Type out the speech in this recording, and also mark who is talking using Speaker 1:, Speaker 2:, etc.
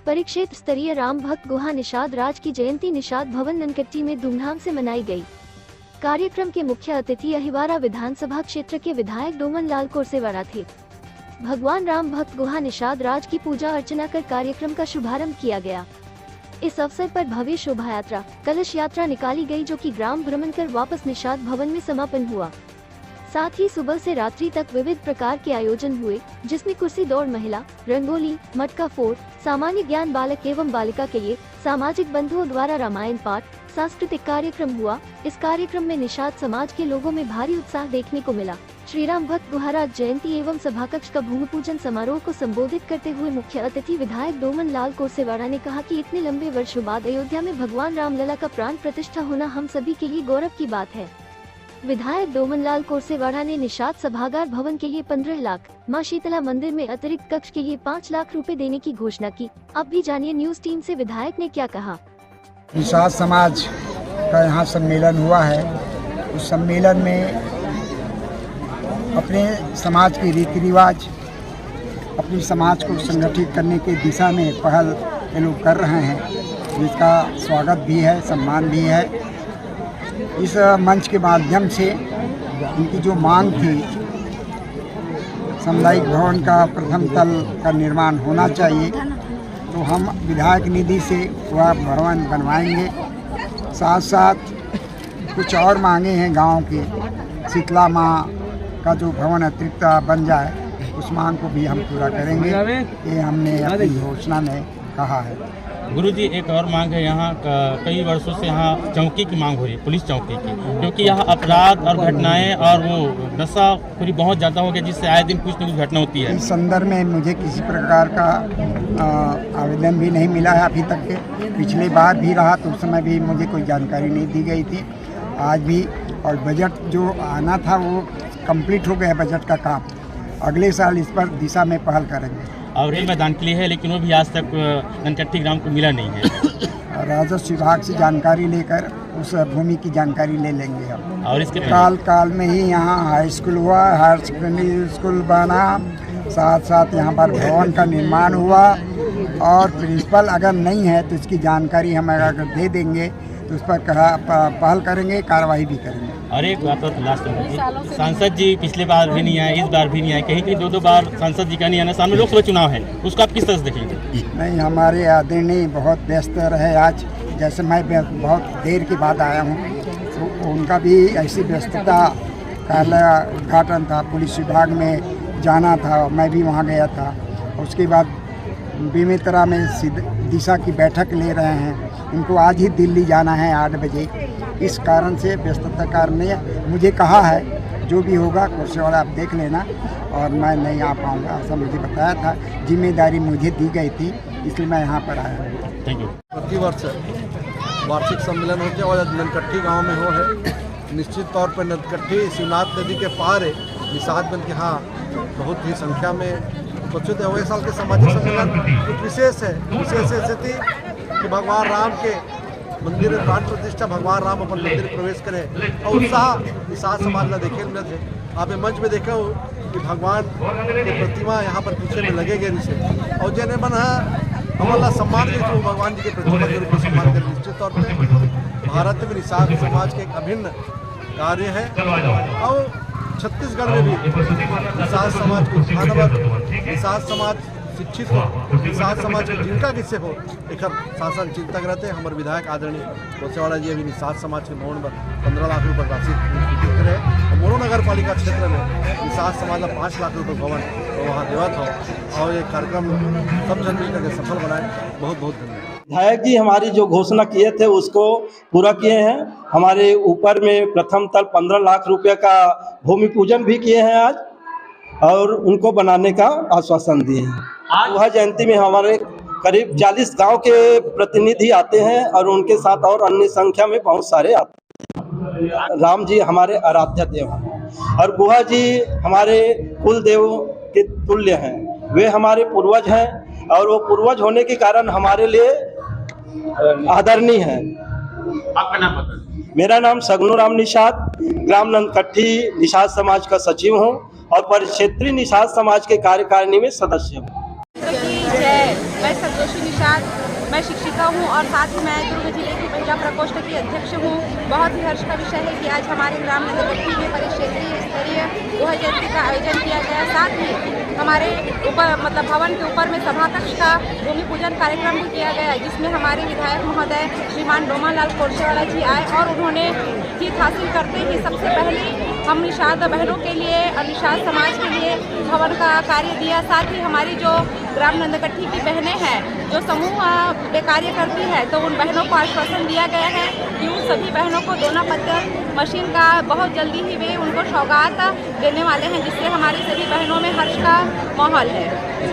Speaker 1: परिक्षेत्र स्तरीय राम भक्त गुहा निषाद राज की जयंती निषाद भवन ननकट्टी में धूमधाम से मनाई गई। कार्यक्रम के मुख्य अतिथि अहिवारा विधानसभा क्षेत्र के विधायक डोमन लाल कोरसेवाड़ा थे। भगवान राम भक्त गुहा निषाद राज की पूजा अर्चना कर कार्यक्रम का शुभारंभ किया गया। इस अवसर पर भव्य शोभा यात्रा कलश यात्रा निकाली गई, जो कि ग्राम भ्रमण कर वापस निषाद भवन में समापन हुआ। साथ ही सुबह से रात्रि तक विविध प्रकार के आयोजन हुए, जिसमें कुर्सी दौड़, महिला रंगोली, मटका फोड़, सामान्य ज्ञान बालक एवं बालिका के लिए, सामाजिक बंधुओं द्वारा रामायण पाठ, सांस्कृतिक कार्यक्रम हुआ। इस कार्यक्रम में निषाद समाज के लोगों में भारी उत्साह देखने को मिला। श्री राम भक्त गुहाराज जयंती एवं सभा कक्ष का भूमि पूजन समारोह को संबोधित करते हुए मुख्य अतिथि विधायक डोमन लाल कोरसेवाड़ा ने कहा कि इतने लंबे वर्षों बाद अयोध्या में भगवान रामलला का प्राण प्रतिष्ठा होना हम सभी के लिए गौरव की बात है। विधायक डोमन लाल कोरसेवाड़ा ने निषाद सभागार भवन के लिए 15 लाख, मां शीतला मंदिर में अतिरिक्त कक्ष के लिए 5 लाख रुपए देने की घोषणा की। अब भी जानिए न्यूज टीम से विधायक ने क्या कहा।
Speaker 2: निषाद समाज का यहाँ सम्मेलन हुआ है। उस सम्मेलन में अपने समाज के रीति रिवाज, अपनी समाज को संगठित करने की दिशा में पहल ये लोग कर रहे हैं, जिसका स्वागत भी है, सम्मान भी है। इस मंच के माध्यम से उनकी जो मांग थी, सामुदायिक भवन का प्रथम तल का निर्माण होना चाहिए, तो हम विधायक निधि से वह भवन बनवाएंगे। साथ साथ कुछ और मांगे हैं गांव के, शीतला माँ का जो भवन अतिरिक्त बन जाए, उस मांग को भी हम पूरा करेंगे, ये हमने अपनी घोषणा में कहा है।
Speaker 3: गुरुजी, एक और मांग है, यहाँ कई वर्षों से यहाँ चौकी की मांग हो रही है, पुलिस चौकी की, क्योंकि यहाँ अपराध और घटनाएं और वो नशाखोरी बहुत ज़्यादा हो गया, जिससे आए दिन कुछ न कुछ घटना होती है।
Speaker 2: इस संदर्भ में मुझे किसी प्रकार का आवेदन भी नहीं मिला है अभी तक के। पिछले बार भी रहा तो उस समय भी मुझे कोई जानकारी नहीं दी गई थी, आज भी। और बजट जो आना था वो कंप्लीट हो गया, बजट का काम। अगले साल इस पर दिशा में पहल करेंगे।
Speaker 3: और रेल मैदान के लिए है, लेकिन वो भी आज तक ननकट्टी ग्राम को मिला नहीं है।
Speaker 2: राजस्व विभाग से जानकारी लेकर उस भूमि की जानकारी ले लेंगे हम।
Speaker 3: और इसके
Speaker 2: काल में ही यहाँ हाई स्कूल हुआ, हायर सेकेंडरी स्कूल बना, साथ साथ यहाँ पर भवन का निर्माण हुआ। और प्रिंसिपल अगर नहीं है तो इसकी जानकारी हम अगर दे देंगे तो उस पर पहल करेंगे, कार्रवाई भी करेंगे।
Speaker 3: और एक बात और लास्ट में, सांसद जी पिछले बार भी नहीं आए, इस बार भी नहीं आए, कहीं कहीं 2-2 बार सांसद जी का नहीं आना। सामने लोकसभा चुनाव है, उसको आप किस तरह से देखेंगे?
Speaker 2: नहीं, हमारे आदरणीय बहुत व्यस्त रहे आज, जैसे मैं बहुत देर के बाद आया हूँ, तो उनका भी ऐसी व्यस्तता, कार्यालय उद्घाटन था, पुलिस विभाग में जाना था, मैं भी वहाँ गया था। उसके बाद बेमेतरा में दिशा की बैठक ले रहे हैं, उनको आज ही दिल्ली जाना है 8 बजे। इस कारण से व्यस्तता कारण मुझे कहा है जो भी होगा कोरसेवाड़ा आप देख लेना, और मैं नहीं आ पाऊँगा, ऐसा मुझे बताया था। जिम्मेदारी मुझे दी गई थी, इसलिए मैं यहाँ पर आया हूँ।
Speaker 3: Thank you.
Speaker 4: प्रतिवर्ष वार्षिक सम्मेलन होते हैं और ननकट्टी गांव में हो है। निश्चित तौर पर ननकट्टी शिवनाथ नदी के पार है, निषाद बन के यहाँ बहुत ही संख्या में उपस्थित है। अगले साल के सामाजिक सम्मेलन कुछ विशेष है। विशेष स्थिति कि भगवान राम के मंदिर में प्राण प्रतिष्ठा, भगवान राम अपन मंदिर में प्रवेश करें और उत्साह निषाद समाज का देखे मिलत है। आप मंच में देखा हो कि भगवान की प्रतिमा यहाँ पर पीछे में लगे गए से, और जने मन हमारा सम्मान के थ्रू भगवान जी के प्रतिमा के रूप में सम्मान करें। निश्चित तौर पर भारत में निषाद समाज के एक अभिन्न कार्य है, और छत्तीसगढ़ में भी निषाद समाज को निषाद समाज शिक्षित हो, निषाद समाज को जिनका किससे हो, एक शासन चिंता करते हैं। हमारे विधायक आदरणीय कोरसेवाड़ा जी अभी निषाद समाज के भवन पर 15 लाख रुपये राशि स्वीकृत करे, और मोरो नगर पालिका क्षेत्र में निषाद समाज का 5 लाख रुपये भवन तो वहाँ देवत हो, और ये कार्यक्रम सब जन मिल करके सफल बनाए। बहुत बहुत धन्यवाद।
Speaker 5: विधायक जी हमारी जो घोषणा किए थे उसको पूरा किए हैं। हमारे ऊपर में प्रथम तल 15 लाख रुपये का भूमि पूजन भी किए हैं आज, और उनको बनाने का आश्वासन दिए हैं। वह जयंती में हमारे करीब 40 गांव के प्रतिनिधि आते हैं, और उनके साथ और अन्य संख्या में बहुत सारे आते हैं। राम जी हमारे आराध्य देव हैं, और गुहा जी हमारे कुल देव के तुल्य हैं। वे हमारे पूर्वज हैं, और वो पूर्वज होने के कारण हमारे लिए आदरणीय है।
Speaker 3: आपका नाम बताइए।
Speaker 5: मेरा नाम सगनू राम निषाद, ग्राम ननकट्टी निषाद समाज का सचिव हूँ, और परिक्षेत्रीय निषाद समाज के कार्यकारिणी में सदस्य हूँ।
Speaker 6: मैं संतोषी निषाद, मैं शिक्षिका हूँ और साथ ही मैं दुर्ग जिले की महिला प्रकोष्ठ की अध्यक्ष हूँ। बहुत ही हर्ष का विषय है कि आज हमारे ग्राम नंदकट्टी में परिक्षेत्रीय स्तरीय गुहा जयंती का आयोजन किया गया। साथ ही हमारे ऊपर भवन के ऊपर में सभा कक्ष का भूमि पूजन कार्यक्रम भी किया गया, जिसमें हमारे विधायक महोदय श्रीमान डोमालाल कोरसेवाला जी आए और उन्होंने जीत हासिल करते ही सबसे पहले हम निषाद बहनों के लिए और निषाद समाज के लिए भवन का कार्य दिया। साथ ही हमारी जो ग्राम नंदकट्टी की बहनें हैं जो समूह में कार्य करती है, तो उन बहनों को आश्वासन दिया गया है कि उन सभी बहनों को दोना पत्थर मशीन का बहुत जल्दी ही वे उनको सौगात देने वाले हैं, जिससे हमारी सभी बहनों में हर्ष का माहौल है।